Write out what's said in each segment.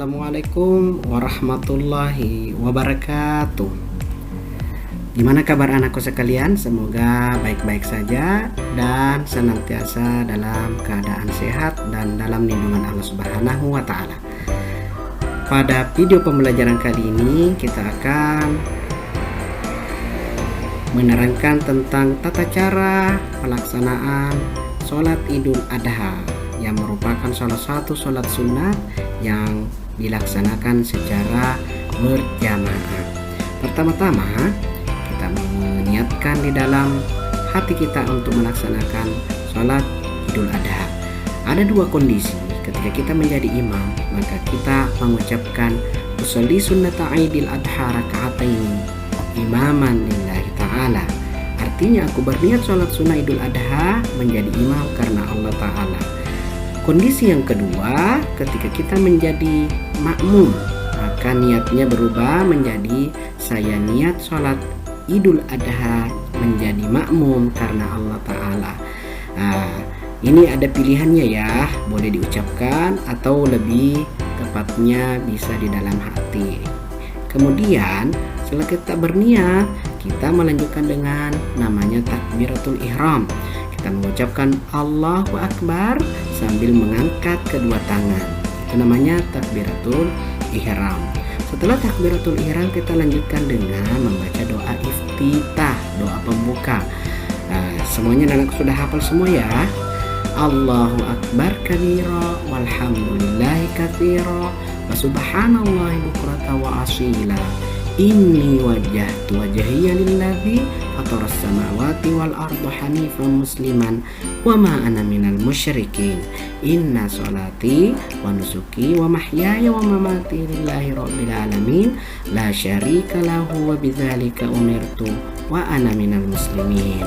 Assalamualaikum warahmatullahi wabarakatuh. Gimana kabar anakku sekalian? Semoga baik-baik saja dan senantiasa dalam keadaan sehat dan dalam lindungan Allah Subhanahu wa Ta'ala. Pada video pembelajaran kali ini kita akan menerangkan tentang tata cara pelaksanaan sholat Idul Adha yang merupakan salah satu sholat sunat yang dilaksanakan secara berjamaah. Pertama-tama kita meniatkan di dalam hati kita untuk melaksanakan sholat Idul Adha. Ada dua kondisi. Ketika kita menjadi imam, maka kita mengucapkan usolli sunnata Idul Adha raka'ataini imaman lillahi ta'ala. Artinya aku berniat sholat sunnah Idul Adha menjadi imam karena Allah Ta'ala. Kondisi yang kedua, ketika kita menjadi makmum, maka niatnya berubah menjadi saya niat sholat Idul Adha menjadi makmum karena Allah Ta'ala. Ini ada pilihannya ya, boleh diucapkan atau lebih tepatnya bisa di dalam hati. Kemudian setelah kita berniat, kita melanjutkan dengan namanya takbiratul ihram. Kita mengucapkan Allahu Akbar sambil mengangkat kedua tangan. Itu namanya takbiratul ihram. Setelah takbiratul ihram, kita lanjutkan dengan membaca doa iftitah, doa pembuka. Semuanya anak sudah hafal semua ya. Allahu Akbar kabira walhamdulillahi katsira wa subhanallahi bukratan wa asila. Inni wajjahtu wajhiya lilladzi fataras samawati wal arda hanifan musliman wa ma ana minal musyrikin. Inna sholati wa nusuki wa mahyaya wa mamati lillahi rabbil alamin la syarika lahu wa bidzalika umirtu wa ana minal muslimin.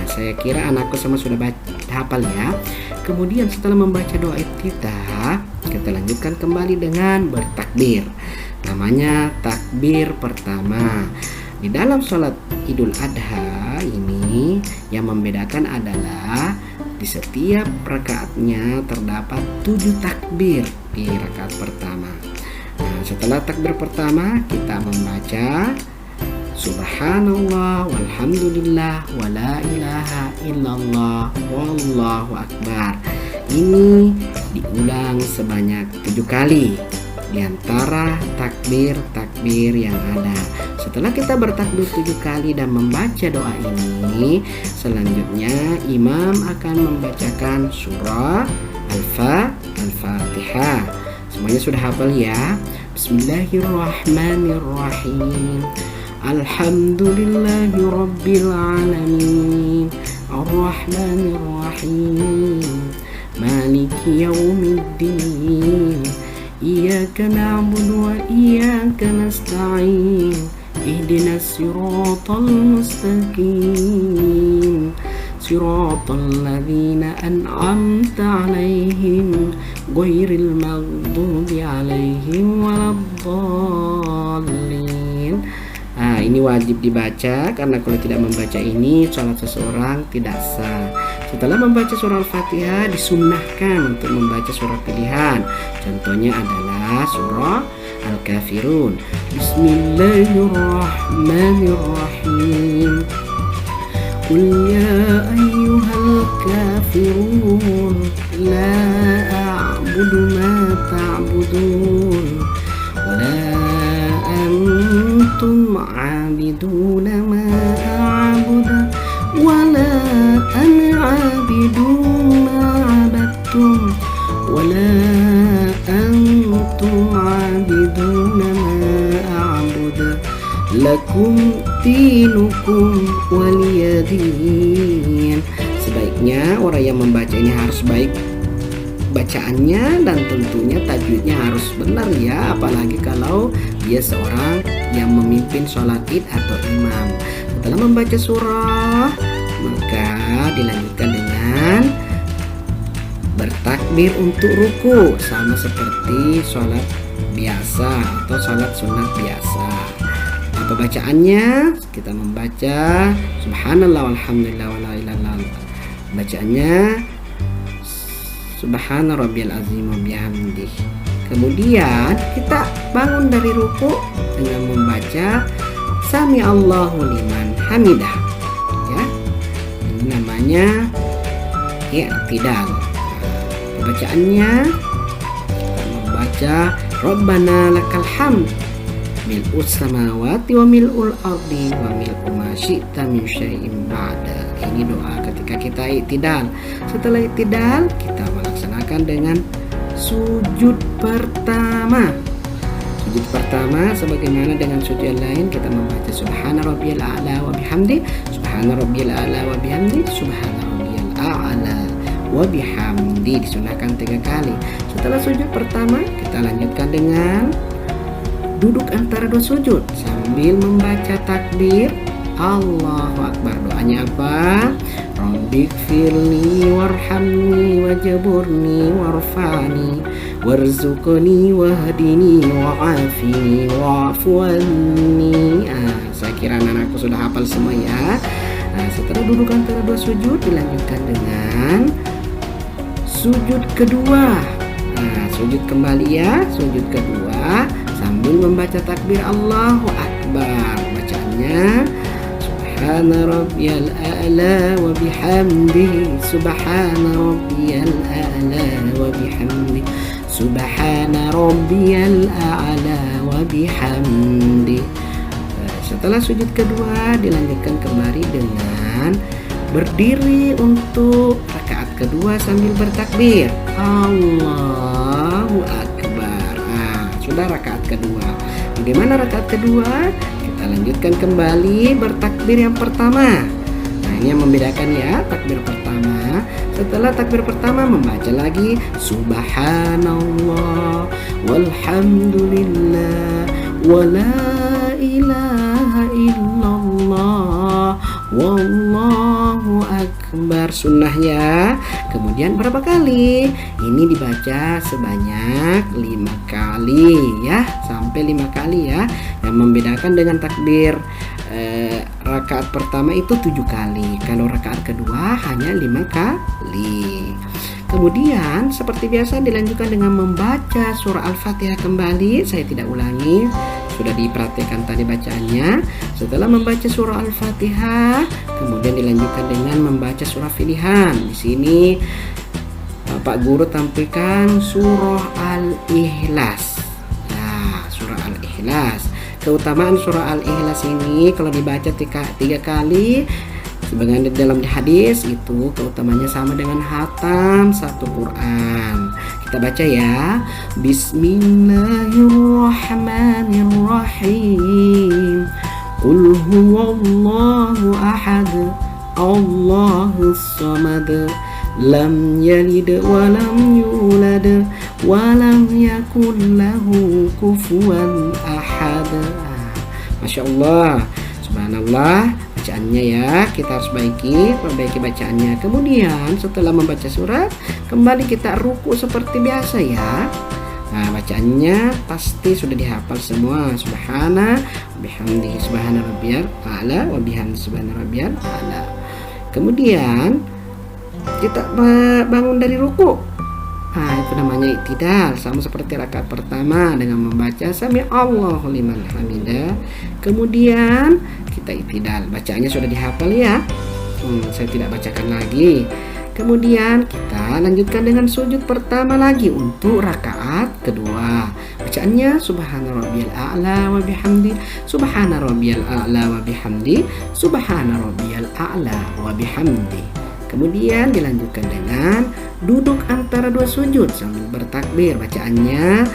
Saya kira anakku semua sudah hafal ya. Kemudian setelah membaca doa iftitah, kita lanjutkan kembali dengan bertakbir. Namanya takbir pertama. Di dalam sholat Idul Adha ini yang membedakan adalah di setiap rakaatnya terdapat 7 takbir di rakaat pertama. Setelah takbir pertama kita membaca Subhanallah walhamdulillah wa la ilaha illallah wallahu akbar. Ini diulang sebanyak 7 kali di antara takbir-takbir yang ada. Setelah kita bertakbir 7 kali dan membaca doa ini, selanjutnya imam akan membacakan surah Al-Fatihah. Semuanya sudah hafal ya. Bismillahirrahmanirrahim. Alhamdulillahi rabbil alamin. Ar-Rahmanir-Rahim. Maliki yaumiddin. Iyyaka na'budu wa iyyaka nasta'in. Ihdinas siratal mustaqim. Siratal ladzina an'amta 'alaihim ghairil maghdubi 'alaihim waladdallin. Ini wajib dibaca karena kalau tidak membaca ini sholat seseorang tidak sah. Setelah membaca surah Al-Fatihah disunnahkan untuk membaca surah pilihan. Contohnya adalah surah Al-Kafirun. Bismillahirrahmanirrahim. Qul ya ayyuhal kafirun la a'budu ma ta'budun wa la antum 'abiduna ma a'budu wa la ana 'abidun ma 'abadtum wa la antum 'abiduna ma a'budu lakum dinukum waliyadin. Sebaiknya orang yang membaca ini harus baik bacaannya dan tentunya tajwidnya harus benar ya, apalagi kalau dia seorang yang memimpin sholat id atau imam. Setelah membaca surah, maka dilanjutkan dengan bertakbir untuk ruku sama seperti sholat biasa atau sholat sunat biasa. Apa bacaannya? Kita membaca Subhanallah walhamdulillah wa la ilaha illallah. Bacaannya Subhana rabbiyal azim wa bihamdih. Kemudian kita bangun dari ruku dengan membaca Sami Allahu liman hamidah. Ya, ini namanya i'tidal. Bacaannya kita membaca Rabbana lakal hamd mil'us samawati wa mil'ul ardi wa mil'u ma syi'ta min syai'in ba'da. Ini doa ketika kita i'tidal. Setelah i'tidal, kita melaksanakan dengan sujud pertama. Sujud pertama sebagaimana dengan sujud yang lain, kita membaca subhana rabbiyal a'la wa bihamdi, subhana rabbiyal a'la wa bihamdi, subhana rabbiyal a'la wa bihamdi. Disunahkan 3 kali. Setelah sujud pertama, kita lanjutkan dengan duduk antara 2 sujud sambil membaca takbir Allahu Akbar. Doanya apa? Rabbighfirli warhamni wajburni warfa'ni warzuqni wahdini wa'afini wa'fu anni. Saya kira anak-anakku sudah hafal semua ya. Setelah duduk antara 2 sujud, dilanjutkan dengan sujud kedua. Sujud kembali ya, sujud kedua sambil membaca takbir Allahu Akbar. Bacaannya Subhana rabbiyal a'la wa bihamdihi, Subhana rabbiyal a'la wa bihamdihi, Subhana rabbiyal a'la wa bihamdihi. Setelah sujud kedua, dilanjutkan kembali dengan berdiri untuk rakaat kedua sambil bertakbir Allahu Akbar. Sudah rakaat kedua. Bagaimana rakaat kedua? Kita lanjutkan kembali bertakbir yang pertama. Ini yang membedakan ya, takbir pertama. Setelah takbir pertama membaca lagi Subhanallah walhamdulillah wala ilaha illallah wallahu akbar. Sunnah ya. Kemudian berapa kali? Ini dibaca sebanyak 5 kali ya, sampai 5 kali ya. Yang membedakan dengan takbir rakaat pertama itu 7 kali. Kalau rakaat kedua hanya 5 kali. Kemudian seperti biasa dilanjutkan dengan membaca surah Al-Fatihah kembali. Saya tidak ulangi, sudah diperhatikan tadi bacaannya. Setelah membaca surah Al-Fatihah, kemudian dilanjutkan dengan membaca surah Pilihan. Di sini Pak Guru tampilkan surah Al-Ikhlas. Nah, surah Al-Ikhlas. Keutamaan surah Al-Ikhlas ini kalau dibaca 3 kali sebagaimana dalam hadis itu keutamanya sama dengan hatam 1 Quran. Kita baca ya. Bismillahirrahmanirrahim. Qul huwallahu ahad, Allahus samad, lam yalid wa lam yulad wa lam yakul lahu kufuwan ahad. Masya Allah, subhanallah. Bacaannya ya, kita harus perbaiki bacaannya. Kemudian setelah membaca surat, kembali kita ruku seperti biasa ya. Nah, bacaannya pasti sudah dihafal semua. Subhana bihamdihi, subhana rabbiyal a'la wa bihamdihi, subhana rabbiyal a'la. Kemudian kita bangun dari ruku. Itu namanya i'tidal, sama seperti rakaat pertama dengan membaca Sami Allahu liman hamidah. Kemudian kita i'tidal. Bacaannya sudah dihafal ya. Saya tidak bacakan lagi. Kemudian kita lanjutkan dengan sujud pertama lagi untuk rakaat kedua. Bacaannya Subhana rabbiyal a'la wa bihamdi, Subhana rabbiyal a'la wa bihamdi, Subhana rabbiyal a'la wa bihamdi. Kemudian dilanjutkan dengan duduk antara 2 sujud sambil bertakbir. Bacaannya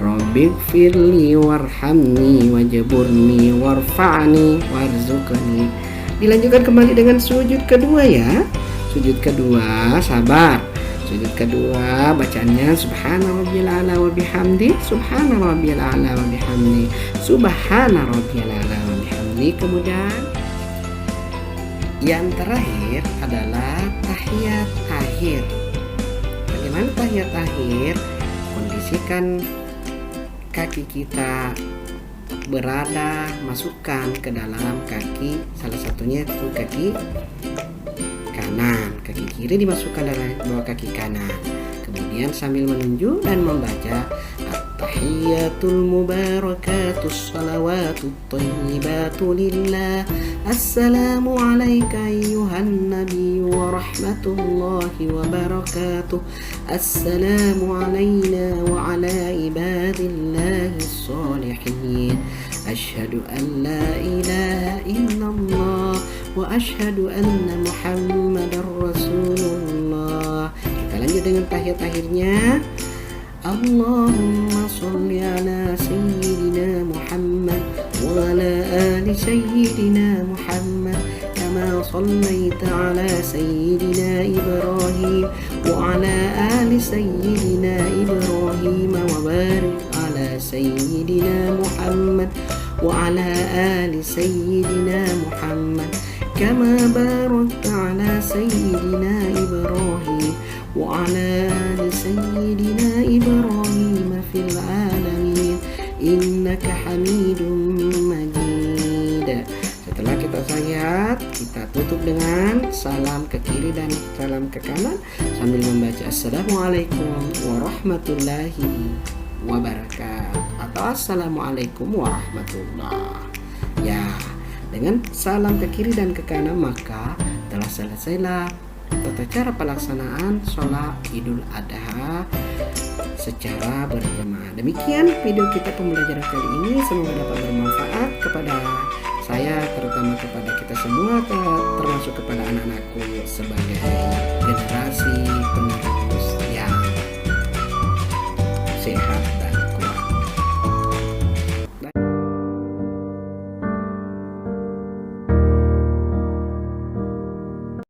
Rabbighfirli warhamni wajburni warfa'ni warzuqni. Dilanjutkan kembali dengan sujud kedua ya. Sujud kedua, sabar. Sujud kedua bacaannya Subhana rabbiyal a'la wa bihamdi, Subhana rabbiyal a'la wa bihamdi, Subhana rabbiyal a'la wa bihamdi. Kemudian yang terakhir adalah tahiyat akhir. Bagaimana tahiyat akhir? Kondisikan kaki kita berada, masukkan ke dalam kaki, salah satunya itu kaki kanan, kaki kiri dimasukkan dalam bawah kaki kanan. Kemudian sambil menunjuk dan membaca التحيات المباركات الصلوات الطيبات لله. السلام عليك أيها النبي ورحمة الله وبركاته. السلام علينا وعلى عباد الله الصالحين. أشهد أن لا إله إلا الله وأشهد أن محمد رسول الله. Kita lanjut dengan tahiyat-tahiyatnya. Allahumma sholli ala sayyidina Muhammad wa ala ali sayyidina Muhammad kama shallaita ala sayyidina Ibrahim wa ala ali sayyidina Ibrahim wa barik ala sayyidina Muhammad wa ala ali sayyidina Muhammad kama barakta ala sayyidina Ibrahim wa ala ali sayyidina Ibrahim fil alamin innaka hamidum majid. Setelah kita tahiyat, kita tutup dengan salam ke kiri dan salam ke kanan sambil membaca Assalamualaikum warahmatullahi wabarakatuh atau Assalamualaikum warahmatullah. Ya, dengan salam ke kiri dan ke kanan maka telah selesailah tata cara pelaksanaan sholat Idul Adha secara berjamaah. Demikian video kita pembelajaran kali ini, semoga dapat bermanfaat kepada saya, terutama kepada kita semua, termasuk kepada anak-anakku sebagai generasi